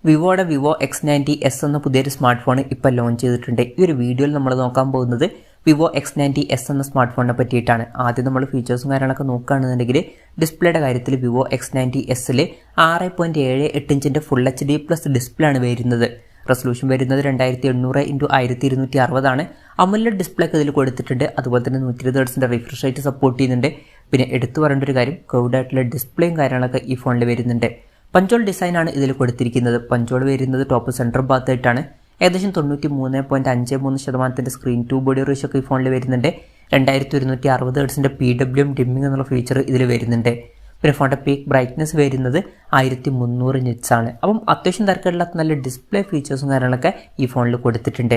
വിവോയുടെ Vivo X90s എന്ന പുതിയൊരു smart phone ഇപ്പോൾ ലോഞ്ച് ചെയ്തിട്ടുണ്ട്. ഈ ഒരു വീഡിയോയിൽ നമ്മൾ നോക്കാൻ പോകുന്നത് വിവോ X90s എന്ന സ്മാർട്ട് ഫോണിനെ പറ്റിയിട്ടാണ്. ആദ്യം നമ്മൾ ഫീച്ചേഴ്സും കാര്യങ്ങളൊക്കെ നോക്കുകയാണെന്നുണ്ടെങ്കിൽ ഡിസ്പ്ലേയുടെ കാര്യത്തിൽ വിവോ X90sൽ 6.78 ഇഞ്ചിൻ്റെ ഫുൾ HD+ ഡിസ്പ്ലേ ആണ് വരുന്നത്. റെസൊല്യൂഷൻ വരുന്നത് 2700x1260 ആണ്. അമോലെഡ് ഡിസ്പ്ലേ ഒക്കെ ഇതിൽ കൊടുത്തിട്ടുണ്ട്. അതുപോലെ തന്നെ 120 ഹെർട്സിൻ്റെ റിഫ്രഷ് റേറ്റ് സപ്പോർട്ട് ചെയ്യുന്നുണ്ട്. പിന്നെ എടുത്തു പറയേണ്ട ഒരു കാര്യം, കർവ്ഡ് ആയിട്ടുള്ള ഡിസ്പ്ലേയും കാര്യങ്ങളൊക്കെ ഈ ഫോണിൽ വരുന്നുണ്ട്. പഞ്ചോൾ ഡിസൈനാണ് ഇതിൽ കൊടുത്തിരിക്കുന്നത്. പഞ്ചോൾ വരുന്നത് ടോപ്പ് സെൻട്രൽ ഭാഗത്തായിട്ടാണ്. ഏകദേശം 93.53% സ്ക്രീൻ ടു ബോഡി റേഷ്യോ ഒക്കെ ഈ ഫോണിൽ വരുന്നുണ്ട്. 2160 ഹെർട്സിൻ്റെ PWM ഡിമ്മിംഗ് എന്നുള്ള ഫീച്ചർ ഇതിൽ വരുന്നുണ്ട്. പിന്നെ ഫോണിൻ്റെ പീക്ക് ബ്രൈറ്റ്നസ് വരുന്നത് 1300 നിറ്റ്സ് ആണ്. അപ്പം അത്യാവശ്യം തിരക്കുകളില്ലാത്ത നല്ല ഡിസ്പ്ലേ ഫീച്ചേഴ്സും കാര്യങ്ങളൊക്കെ ഈ ഫോണിൽ കൊടുത്തിട്ടുണ്ട്.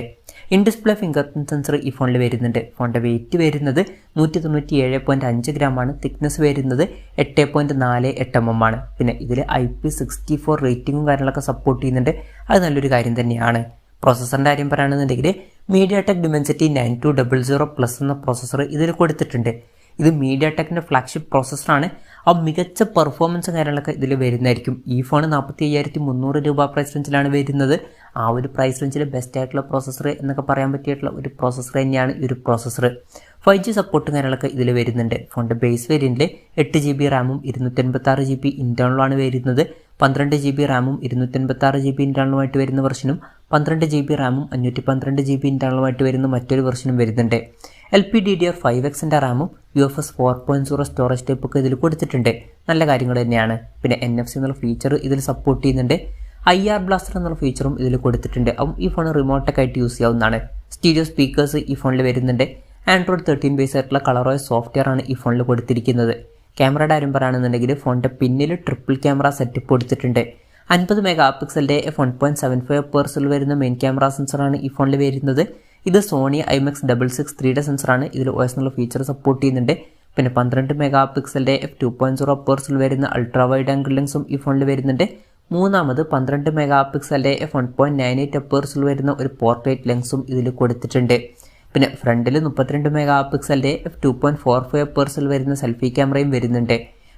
In display finger print sensor ഈ ഫോണിൽ വരുന്നുണ്ട്. ഫോണിൻ്റെ വെയിറ്റ് വരുന്നത് 197.5 ഗ്രാം ആണ്. തിക്നെസ് വരുന്നത് 8.48 mm ആണ്. പിന്നെ ഇതിൽ IP64 റേറ്റിംഗും കാര്യങ്ങളൊക്കെ സപ്പോർട്ട് ചെയ്യുന്നുണ്ട്. അത് നല്ലൊരു കാര്യം തന്നെയാണ്. പ്രോസസ്സറിൻ്റെ കാര്യം പറയുകയാണെന്നുണ്ടെങ്കിൽ mediatek dimensity 9200+ എന്ന പ്രോസസ്സർ ഇതിൽ കൊടുത്തിട്ടുണ്ട്. ഇത് mediatekൻ്റെ ഫ്ലാഗ്ഷിപ്പ് പ്രോസസ്സറാണ്. ആ മികച്ച പെർഫോമൻസും കാര്യങ്ങളൊക്കെ ഇതിൽ വരുന്നതായിരിക്കും. ഈ ഫോൺ 45,300 രൂപ പ്രൈസ് റേഞ്ചിലാണ് വരുന്നത്. ആ ഒരു പ്രൈസ് റേഞ്ചിൽ ബെസ്റ്റ് ആയിട്ടുള്ള പ്രോസസ്സർ എന്നൊക്കെ പറയാൻ പറ്റിയിട്ടുള്ള ഒരു പ്രോസസ്സർ തന്നെയാണ് ഈ ഒരു പ്രോസസ്സർ. 5G സപ്പോർട്ടും കാര്യങ്ങളൊക്കെ ഇതിൽ വരുന്നുണ്ട്. ഫോണിൻ്റെ ബേസ് വേരിയൻറ്റിൽ 8GB റാമും 256GB ഇൻറ്റേർണലുമാണ് വരുന്നത്. 12GB റാമും 256GB ഇൻറ്റേർണലുമായിട്ട് വരുന്ന വെർഷനും 12GB റാമും 512GB ഇൻറ്റേർണലുമായിട്ട് വരുന്ന മറ്റൊരു വെർഷനും വരുന്നുണ്ട്. LPDDR5Xൻ്റെ റാമും UFS 4.0 സ്റ്റോറേജ് ടൈപ്പ് ഒക്കെ ഇതിൽ കൊടുത്തിട്ടുണ്ട്. നല്ല കാര്യങ്ങൾ തന്നെയാണ്. പിന്നെ NFC എന്നുള്ള ഫീച്ചർ ഇതിൽ സപ്പോർട്ട് ചെയ്യുന്നുണ്ട്. IR ബ്ലാസ്റ്റർ എന്നുള്ള ഫീച്ചറും ഇതിൽ കൊടുത്തിട്ടുണ്ട്. അപ്പം ഈ ഫോൺ റിമോട്ടൊക്കെ ആയിട്ട് യൂസ് ചെയ്യാവുന്നതാണ്. സ്റ്റീരിയോ സ്പീക്കേഴ്സ് ഈ ഫോണിൽ വരുന്നുണ്ട്. Android 13 ബേസ് ആയിട്ടുള്ള കളറോയ്സ് സോഫ്റ്റ്വെയർ ആണ് ഈ ഫോണിൽ കൊടുത്തിരിക്കുന്നത്. ക്യാമറയുടെ കാര്യം പറയുകയാണെന്നുണ്ടെങ്കിൽ ഫോണിൻ്റെ പിന്നിൽ ട്രിപ്പിൾ ക്യാമറ സെറ്റപ്പ് കൊടുത്തിട്ടുണ്ട്. 50 മെഗാപിക്സലിൻ്റെ f1.75 വരുന്ന മെയിൻ ക്യാമറ സെൻസറാണ് ഈ ഫോണിൽ വരുന്നത്. ഇത് സോണി IMX663 3D സെൻസറാണ്. ഇതിൽ OS എന്നുള്ള ഫീച്ചർ സപ്പോർട്ട് ചെയ്യുന്നുണ്ട്. പിന്നെ 12 മെഗാപിക്സലിൻ്റെ f2.0 വരുന്ന അൾട്രാ വൈഡ് ആംഗിൾ ലെൻസും ഈ ഫോണിൽ വരുന്നുണ്ട്. മൂന്നാമത് 12 മെഗാപിക്സലിൻ്റെ f1.98 വരുന്ന ഒരു പോർട്രേറ്റ് ലെൻസും ഇതിൽ കൊടുത്തിട്ടുണ്ട്. പിന്നെ ഫ്രണ്ടിൽ 32 മെഗാപിക്സലിൻ്റെ f2.45 വരുന്ന സെൽഫി ക്യാമറയും വരുന്നുണ്ട്.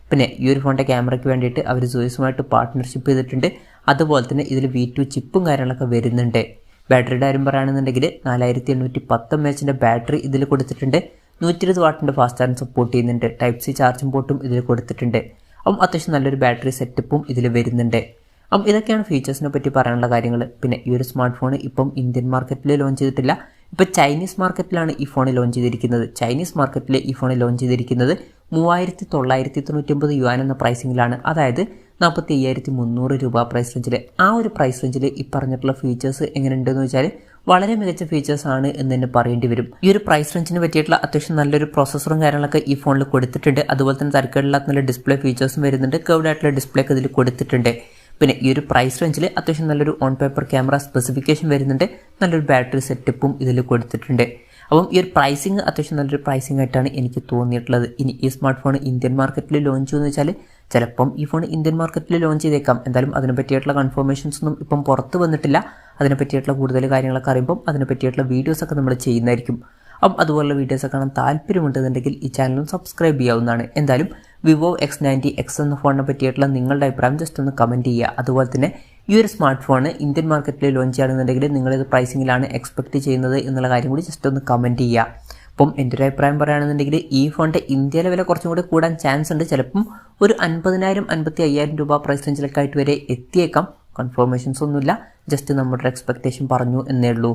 പിന്നെ ഈ ഒരു ഫോണിൻ്റെ ക്യാമറയ്ക്ക് വേണ്ടിയിട്ട് അവർ സോയ്സുമായിട്ട് പാർട്ട്ണർഷിപ്പ് ചെയ്തിട്ടുണ്ട്. അതുപോലെ തന്നെ ഇതിൽ V2 ചിപ്പും കാര്യങ്ങളൊക്കെ വരുന്നുണ്ട്. ബാറ്ററിയുടെ കാര്യം പറയുകയാണെന്നുണ്ടെങ്കിൽ 4810 mAh ബാറ്ററി ഇതിൽ കൊടുത്തിട്ടുണ്ട്. 120 വാട്ടിൻ്റെ ഫാസ്റ്റ് ചാർജ് സപ്പോർട്ട് ചെയ്യുന്നുണ്ട്. Type-C ചാർജിംഗ് പോർട്ടും ഇതിൽ കൊടുത്തിട്ടുണ്ട്. അപ്പം അത്യാവശ്യം നല്ലൊരു ബാറ്ററി സെറ്റപ്പും ഇതിൽ വരുന്നുണ്ട്. അപ്പം ഇതൊക്കെയാണ് ഫീച്ചേഴ്സിനെ പറ്റി പറയാനുള്ള കാര്യങ്ങൾ. പിന്നെ ഈ ഒരു സ്മാർട്ട് ഫോൺ ഇപ്പം ഇന്ത്യൻ മാർക്കറ്റിൽ ലോഞ്ച് ചെയ്തിട്ടില്ല. ഇപ്പോൾ ചൈനീസ് മാർക്കറ്റിലാണ് ഈ ഫോൺ ലോഞ്ച് ചെയ്തിരിക്കുന്നത്. ചൈനീസ് മാർക്കറ്റിൽ ഈ ഫോൺ ലോഞ്ച് ചെയ്തിരിക്കുന്നത് 3999 എന്ന പ്രൈസിങ്ങിലാണ്. അതായത് 45,300 രൂപ പ്രൈസ് റേഞ്ചിൽ. ആ ഒരു പ്രൈസ് റേഞ്ചിൽ ഈ പറഞ്ഞിട്ടുള്ള ഫീച്ചേഴ്സ് എങ്ങനെയുണ്ടെന്ന് വെച്ചാൽ വളരെ മികച്ച ഫീച്ചേഴ്സ് ആണ് എന്ന് തന്നെ പറയേണ്ടി വരും. ഈ ഒരു പ്രൈസ് റേഞ്ചിന് പറ്റിയിട്ടുള്ള അത്യാവശ്യം നല്ലൊരു പ്രോസസ്സറും കാര്യങ്ങളൊക്കെ ഈ ഫോണിൽ കൊടുത്തിട്ടുണ്ട്. അതുപോലെ തന്നെ തരക്കേടില്ലാത്ത നല്ല ഡിസ്പ്ലേ ഫീച്ചേഴ്സും വരുന്നുണ്ട്. കർവ്ഡ് ആയിട്ടുള്ള ഡിസ്പ്ലേ ഒക്കെ ഇതിൽ കൊടുത്തിട്ടുണ്ട്. പിന്നെ ഈ ഒരു പ്രൈസ് റേഞ്ചിൽ അത്യാവശ്യം നല്ലൊരു ഓൺ പേപ്പർ ക്യാമറ സ്പെസിഫിക്കേഷൻ വരുന്നുണ്ട്. നല്ലൊരു ബാറ്ററി സെറ്റപ്പും ഇതിൽ കൊടുത്തിട്ടുണ്ട്. അപ്പം ഈ ഒരു പ്രൈസിങ് അത്യാവശ്യം നല്ലൊരു പ്രൈസിങ് ആയിട്ടാണ് എനിക്ക് തോന്നിയിട്ടുള്ളത്. ഇനി ഈ സ്മാർട്ട് ഫോൺ ഇന്ത്യൻ മാർക്കറ്റിൽ ലോഞ്ച് ചെയ്യുമെന്ന് വെച്ചാൽ ചിലപ്പം ഈ ഫോൺ ഇന്ത്യൻ മാർക്കറ്റിൽ ലോഞ്ച് ചെയ്തേക്കാം. എന്തായാലും അതിനെ പറ്റിയിട്ടുള്ള കൺഫർമേഷൻസ് ഒന്നും ഇപ്പം പുറത്ത് വന്നിട്ടില്ല. അതിനെ പറ്റിയിട്ടുള്ള കൂടുതൽ കാര്യങ്ങളൊക്കെ അറിയുമ്പം അതിനെ പറ്റിയിട്ടുള്ള വീഡിയോസൊക്കെ നമ്മൾ ചെയ്യുന്നതായിരിക്കും. അപ്പം അതുപോലുള്ള വീഡിയോസൊക്കെ കാണാൻ താല്പര്യമുണ്ടെന്നുണ്ടെങ്കിൽ ഈ ചാനലും സബ്സ്ക്രൈബ് ചെയ്യാവുന്നതാണ്. എന്തായാലും വിവോ X90s എന്ന ഫോണിനെ പറ്റിയിട്ടുള്ള നിങ്ങളുടെ അഭിപ്രായം ജസ്റ്റ് ഒന്ന് കമൻറ്റ് ചെയ്യുക. അതുപോലെ തന്നെ ഈ ഒരു സ്മാർട്ട് ഫോൺ ഇന്ത്യൻ മാർക്കറ്റിൽ ലോഞ്ച് ചെയ്യുകയാണെന്നുണ്ടെങ്കിൽ നിങ്ങളിത് പ്രൈസിങ്ങിലാണ് എക്സ്പെക്റ്റ് ചെയ്യുന്നത് എന്നുള്ള കാര്യം കൂടി ജസ്റ്റ് ഒന്ന് കമൻറ്റ് ചെയ്യുക. അപ്പം എൻ്റെ ഒരു അഭിപ്രായം പറയുകയാണെന്നുണ്ടെങ്കിൽ ഈ ഫോണിൻ്റെ ഇന്ത്യയിലെ വില കുറച്ചും കൂടി കൂടാൻ ചാൻസ് ഉണ്ട്. ചിലപ്പം ഒരു 50,000-55,000 രൂപ പ്രൈസ് റേഞ്ചിലൊക്കെ ആയിട്ട് വരെ എത്തിയേക്കാം. കൺഫർമേഷൻസ് ഒന്നുമില്ല, ജസ്റ്റ് നമ്മുടെ എക്സ്പെക്റ്റേഷൻ പറഞ്ഞു എന്നേ ഉള്ളൂ.